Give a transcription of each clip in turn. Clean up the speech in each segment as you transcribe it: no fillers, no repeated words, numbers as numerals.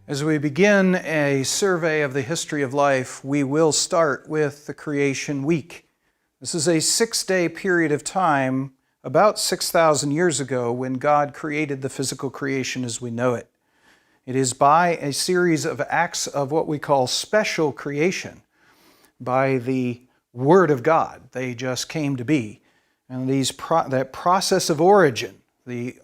As we begin a survey of the history of life, we will start with the creation week. This is a 6-day period of time, about 6,000 years ago, when God created the physical creation as we know it. It is by a series of acts of what we call special creation, by the Word of God. They just came to be. And that process of origin, the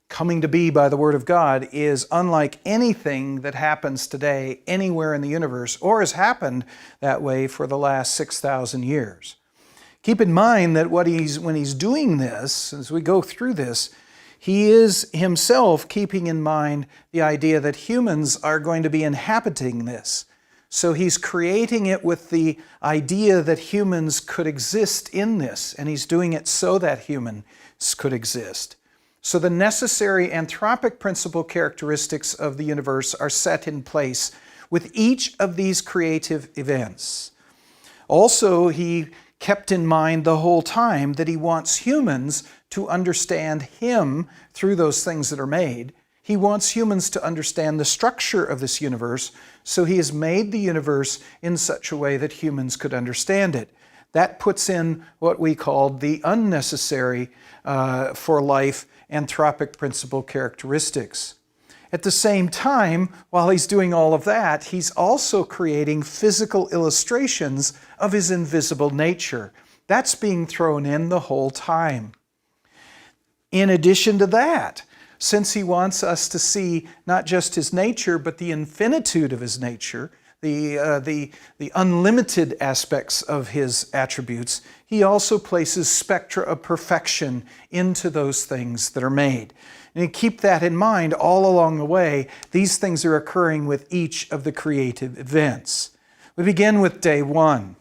coming to be by the Word of God, is unlike anything that happens today anywhere in the universe or has happened that way for the last 6,000 years. Keep in mind that when he's doing this, as we go through this, he is himself keeping in mind the idea that humans are going to be inhabiting this. So he's creating it with the idea that humans could exist in this, and he's doing it so that humans could exist. So the necessary anthropic principal characteristics of the universe are set in place with each of these creative events. Also, he kept in mind the whole time that he wants humans to understand him through those things that are made. He wants humans to understand the structure of this universe, so he has made the universe in such a way that humans could understand it. That puts in what we call the unnecessary for life anthropic principal characteristics. At the same time, while he's doing all of that, he's also creating physical illustrations of his invisible nature. That's being thrown in the whole time. In addition to that, since he wants us to see not just his nature, but the infinitude of his nature, the unlimited aspects of his attributes, he also places spectra of perfection into those things that are made. And you keep that in mind all along the way. These things are occurring with each of the creative events. We begin with day one.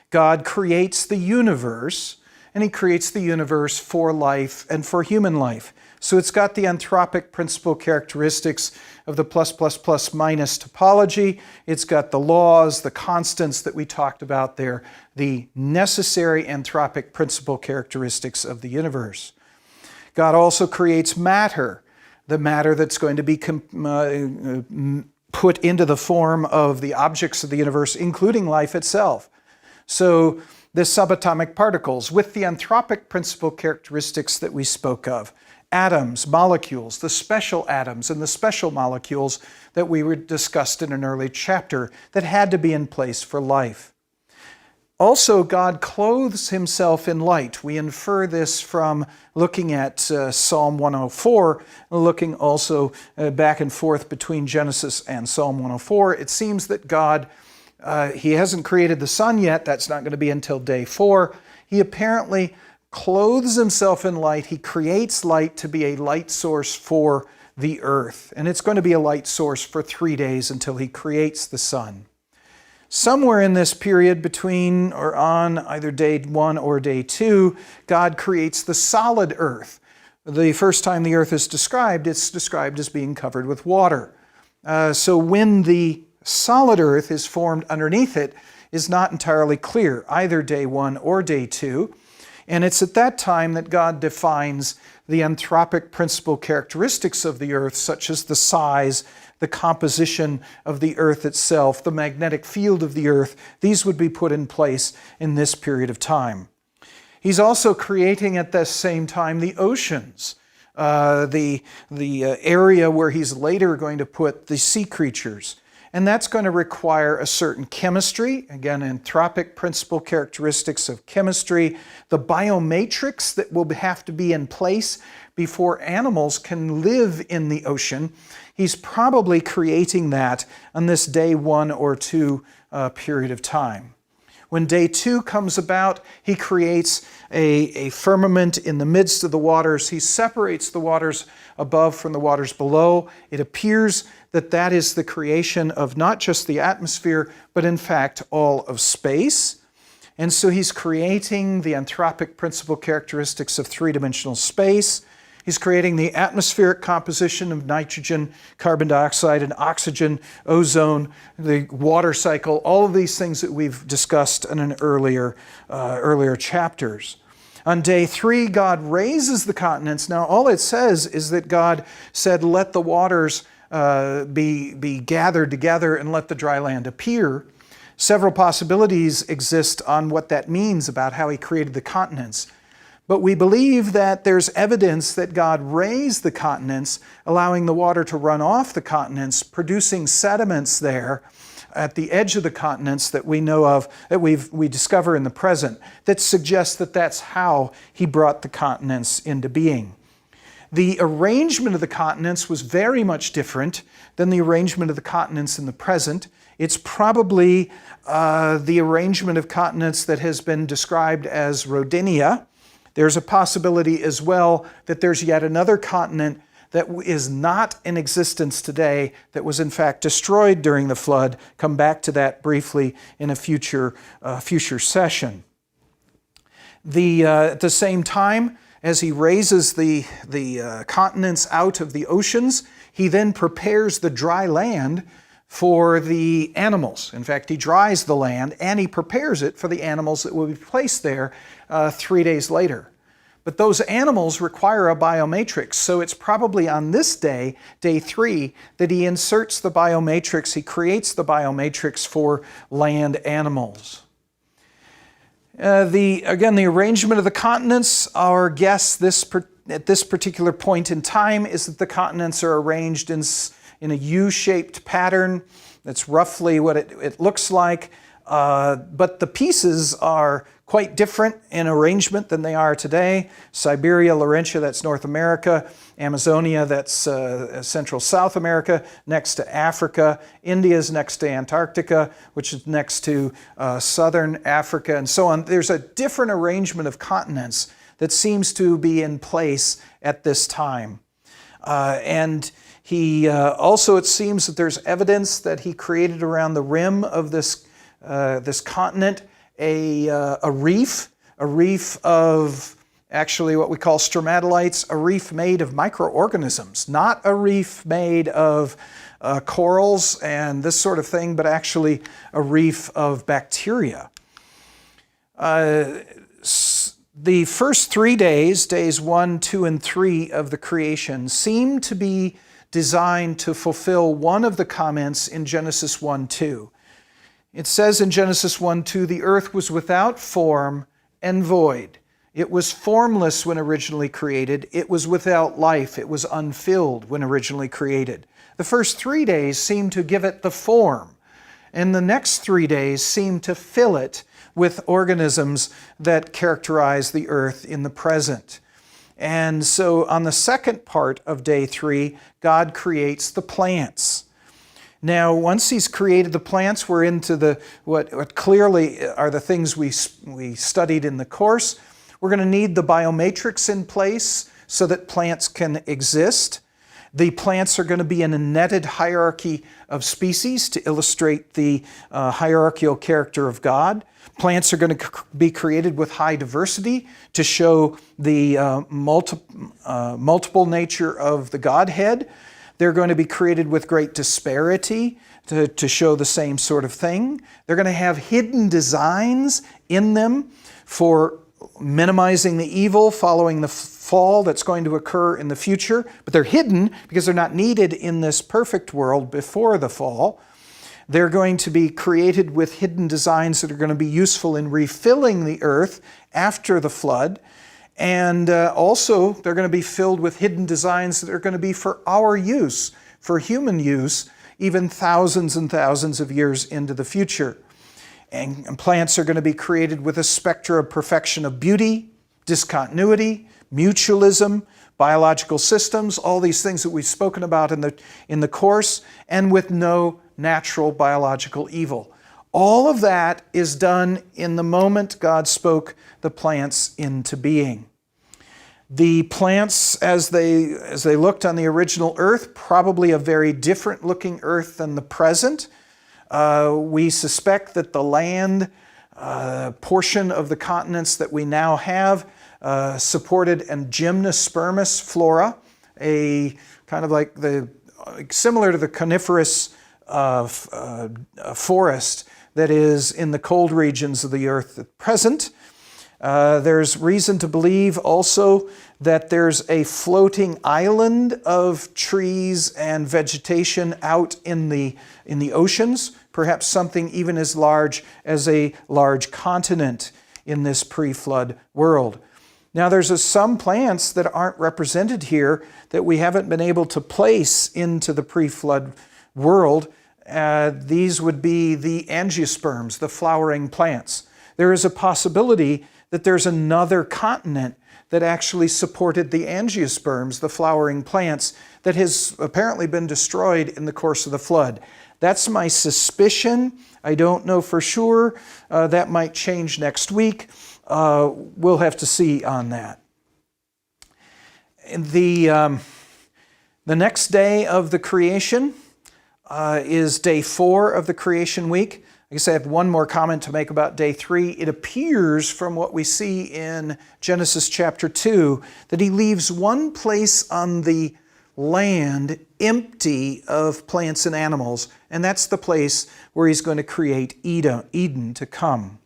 God creates the universe, and he creates the universe for life and for human life. So it's got the anthropic principal characteristics of the plus minus topology. It's got the laws, the constants that we talked about there, the necessary anthropic principal characteristics of the universe. God also creates matter, the matter that's going to be put into the form of the objects of the universe, including life itself. So the subatomic particles with the anthropic principal characteristics that we spoke of. Atoms, molecules, the special atoms and the special molecules that we discussed in an early chapter that had to be in place for life. Also, God clothes himself in light. We infer this from looking at Psalm 104, looking also back and forth between Genesis and Psalm 104. It seems that God, he hasn't created the sun yet. That's not going to be until day 4. He apparently clothes himself in light. He creates light to be a light source for the earth. And it's going to be a light source for 3 days until he creates the sun. Somewhere in this period between or on either day 1 or day 2, God creates the solid earth. The first time the earth is described, it's described as being covered with water. So when the solid earth is formed underneath it is not entirely clear, either day 1 or day 2. And it's at that time that God defines the anthropic principal characteristics of the earth, such as the size, the composition of the earth itself, the magnetic field of the earth. These would be put in place in this period of time. He's also creating at the same time the oceans, the area where he's later going to put the sea creatures. And that's going to require a certain chemistry, again, anthropic principal characteristics of chemistry, the biomatrix that will have to be in place before animals can live in the ocean. He's probably creating that on this day 1 or 2 period of time. When day 2 comes about, he creates a firmament in the midst of the waters. He separates the waters above from the waters below. It appears that that is the creation of not just the atmosphere, but in fact all of space. And so he's creating the anthropic principal characteristics of three-dimensional space. He's creating the atmospheric composition of nitrogen, carbon dioxide, and oxygen, ozone, the water cycle, all of these things that we've discussed in an earlier chapters. On day 3, God raises the continents. Now, all it says is that God said, let the waters be gathered together and let the dry land appear. Several possibilities exist on what that means about how he created the continents. But we believe that there's evidence that God raised the continents, allowing the water to run off the continents, producing sediments there at the edge of the continents that we know of, that we discover in the present, that suggests that that's how he brought the continents into being. The arrangement of the continents was very much different than the arrangement of the continents in the present. It's probably the arrangement of continents that has been described as Rodinia. There's a possibility as well that there's yet another continent that is not in existence today, that was in fact destroyed during the flood. Come back to that briefly in a future session. At the same time, as he raises the continents out of the oceans, he then prepares the dry land for the animals. In fact, he dries the land and he prepares it for the animals that will be placed there 3 days later. But those animals require a biomatrix, so it's probably on this day, day 3, that he inserts the biomatrix, he creates the biomatrix for land animals. Again, the arrangement of the continents, our guess at this particular point in time is that the continents are arranged in a U-shaped pattern. That's roughly what it looks like, but the pieces are quite different in arrangement than they are today. Siberia, Laurentia, that's North America. Amazonia, that's Central South America, next to Africa. India is next to Antarctica, which is next to Southern Africa, and so on. There's a different arrangement of continents that seems to be in place at this time. And he also, it seems that there's evidence that he created around the rim of this continent a reef of actually what we call stromatolites, a reef made of microorganisms, not a reef made of corals and this sort of thing, but actually a reef of bacteria. The first 3 days, days 1, 2, and 3 of the creation, seem to be designed to fulfill one of the comments in Genesis 1:2. It says in Genesis 1:2, the earth was without form and void. It was formless when originally created. It was without life. It was unfilled when originally created. The first 3 days seem to give it the form, and the next 3 days seem to fill it with organisms that characterize the earth in the present. And so on the second part of day 3, God creates the plants. Now, once he's created the plants, we're into what clearly are the things we studied in the course. We're going to need the biomatrix in place so that plants can exist. The plants are going to be in a netted hierarchy of species to illustrate the hierarchical character of God. Plants are going to be created with high diversity to show the multiple nature of the Godhead. They're going to be created with great disparity to show the same sort of thing. They're going to have hidden designs in them for minimizing the evil following the fall that's going to occur in the future. But they're hidden because they're not needed in this perfect world before the fall. They're going to be created with hidden designs that are going to be useful in refilling the earth after the flood. And also, they're going to be filled with hidden designs that are going to be for our use, for human use, even thousands and thousands of years into the future. And plants are going to be created with a spectra of perfection of beauty, discontinuity, mutualism, biological systems, all these things that we've spoken about in the course, and with no natural biological evil. All of that is done in the moment God spoke the plants into being. The plants, as they looked on the original earth, probably a very different looking earth than the present. We suspect that the land portion of the continents that we now have supported a gymnospermous flora, a kind of like similar to the coniferous forest that is in the cold regions of the earth at present. There's reason to believe also that there's a floating island of trees and vegetation out in the oceans, perhaps something even as large as a large continent in this pre-flood world. Now there's some plants that aren't represented here that we haven't been able to place into the pre-flood world. These would be the angiosperms, the flowering plants. There is a possibility that there's another continent that actually supported the angiosperms, the flowering plants, that has apparently been destroyed in the course of the flood. That's my suspicion. I don't know for sure. That might change next week. We'll have to see on that. The next day of the creation is day 4 of the creation week. I guess I have one more comment to make about day 3. It appears from what we see in Genesis chapter 2 that he leaves one place on the land empty of plants and animals, and that's the place where he's going to create Eden to come.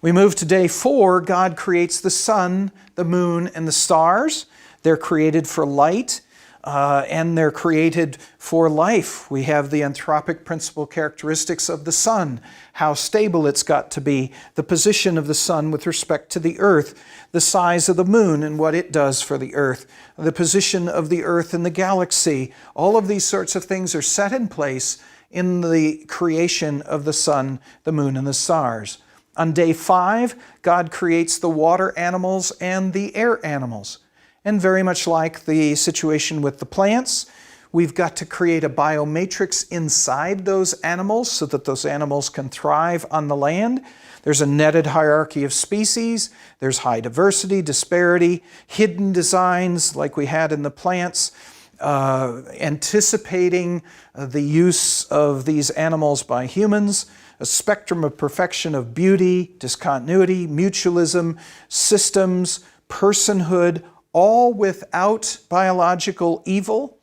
We move to day 4. God creates the sun, the moon, and the stars. They're created for light. And they're created for life. We have the anthropic principal characteristics of the sun, how stable it's got to be, the position of the sun with respect to the earth, the size of the moon and what it does for the earth, the position of the earth in the galaxy. All of these sorts of things are set in place in the creation of the sun, the moon, and the stars. On day 5, God creates the water animals and the air animals. And very much like the situation with the plants, we've got to create a biomatrix inside those animals so that those animals can thrive on the land. There's a netted hierarchy of species. There's high diversity, disparity, hidden designs like we had in the plants, anticipating the use of these animals by humans, a spectrum of perfection of beauty, discontinuity, mutualism, systems, personhood, all without biological evil,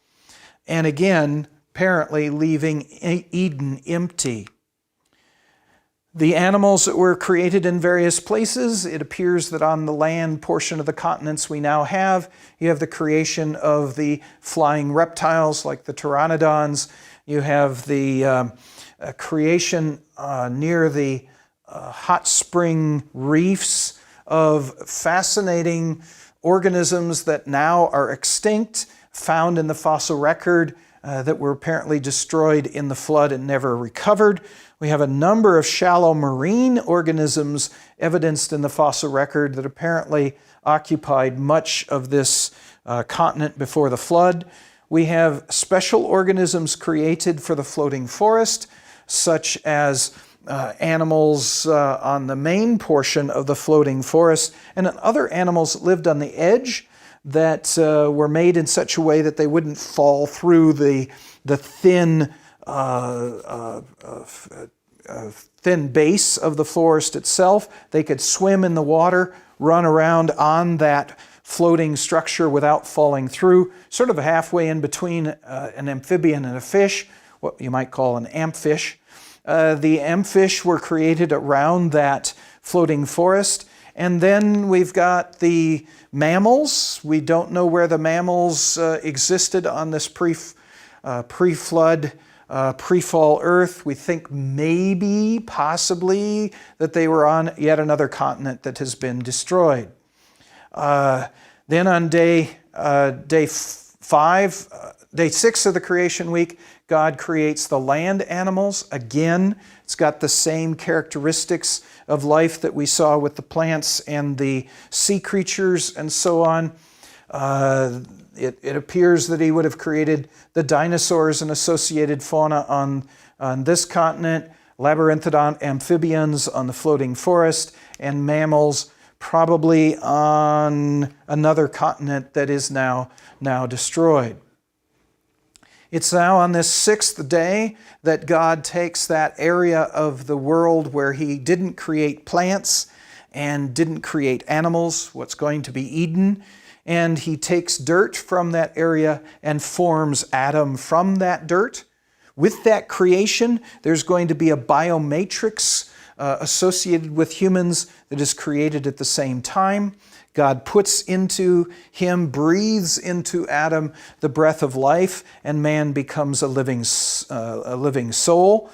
and again, apparently leaving Eden empty. The animals that were created in various places, it appears that on the land portion of the continents we now have, you have the creation of the flying reptiles like the pteranodons. You have the creation near the hot spring reefs of fascinating organisms that now are extinct, found in the fossil record, that were apparently destroyed in the flood and never recovered. We have a number of shallow marine organisms evidenced in the fossil record that apparently occupied much of this continent before the flood. We have special organisms created for the floating forest, such as animals on the main portion of the floating forest, and other animals that lived on the edge that were made in such a way that they wouldn't fall through the thin thin base of the forest itself. They could swim in the water, run around on that floating structure without falling through, sort of halfway in between an amphibian and a fish, what you might call an ampfish. The ampfish were created around that floating forest. And then we've got the mammals. We don't know where the mammals existed on this pre-flood, pre-fall Earth. We think maybe, possibly, that they were on yet another continent that has been destroyed. Then on day 6 of the creation week, God creates the land animals. Again, it's got the same characteristics of life that we saw with the plants and the sea creatures and so on. It appears that he would have created the dinosaurs and associated fauna on this continent, labyrinthodont amphibians on the floating forest, and mammals probably on another continent that is now destroyed. It's now on this 6th day that God takes that area of the world where he didn't create plants and didn't create animals, what's going to be Eden, and he takes dirt from that area and forms Adam from that dirt. With that creation, there's going to be a biomatrix associated with humans that is created at the same time. God puts into him, breathes into Adam the breath of life, and man becomes a living soul.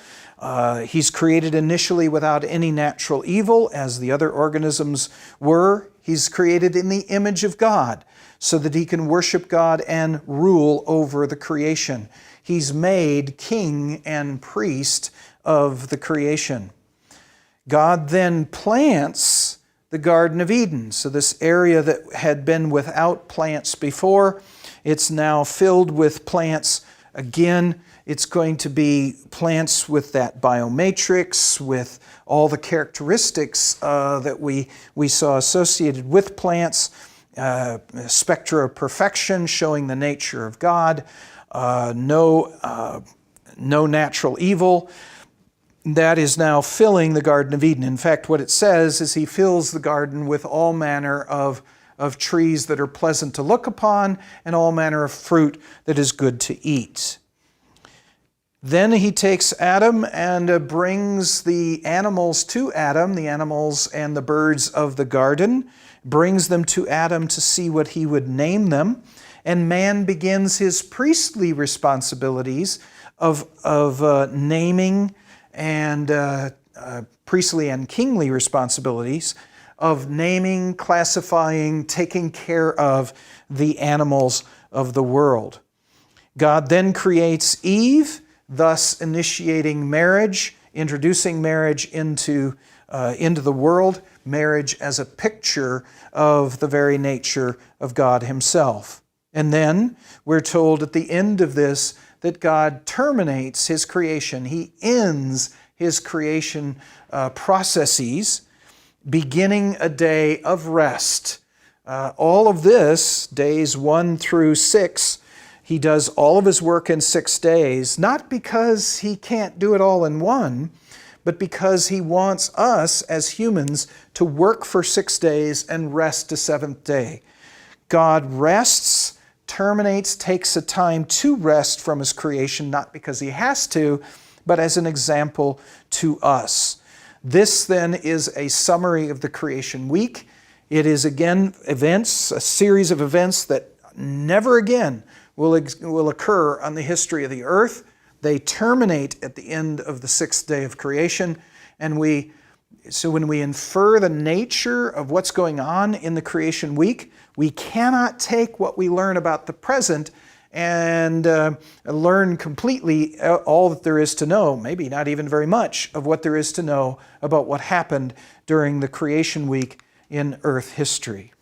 He's created initially without any natural evil, as the other organisms were. He's created in the image of God, so that he can worship God and rule over the creation. He's made king and priest of the creation. God then plants the Garden of Eden. So this area that had been without plants before, it's now filled with plants again. It's going to be plants with that biomatrix, with all the characteristics that we saw associated with plants, spectra of perfection showing the nature of God, no natural evil. That is now filling the Garden of Eden. In fact, what it says is he fills the garden with all manner of trees that are pleasant to look upon and all manner of fruit that is good to eat. Then he takes Adam and brings the animals to Adam, the animals and the birds of the garden, brings them to Adam to see what he would name them, and man begins his priestly responsibilities of naming and priestly and kingly responsibilities of naming, classifying, taking care of the animals of the world. God then creates Eve, thus initiating marriage, introducing marriage into the world, marriage as a picture of the very nature of God himself. And then we're told at the end of this that God terminates his creation. He ends his creation processes, beginning a day of rest. All of this, days 1 through 6, he does all of his work in 6 days, not because he can't do it all in one, but because he wants us as humans to work for 6 days and rest the 7th day. God rests, terminates, takes a time to rest from his creation, not because he has to, but as an example to us. This then is a summary of the creation week. It is again events, a series of events that never again will occur on the history of the earth. They terminate at the end of the 6th day of creation. And so when we infer the nature of what's going on in the creation week, we cannot take what we learn about the present and learn completely all that there is to know, maybe not even very much of what there is to know about what happened during the creation week in earth history.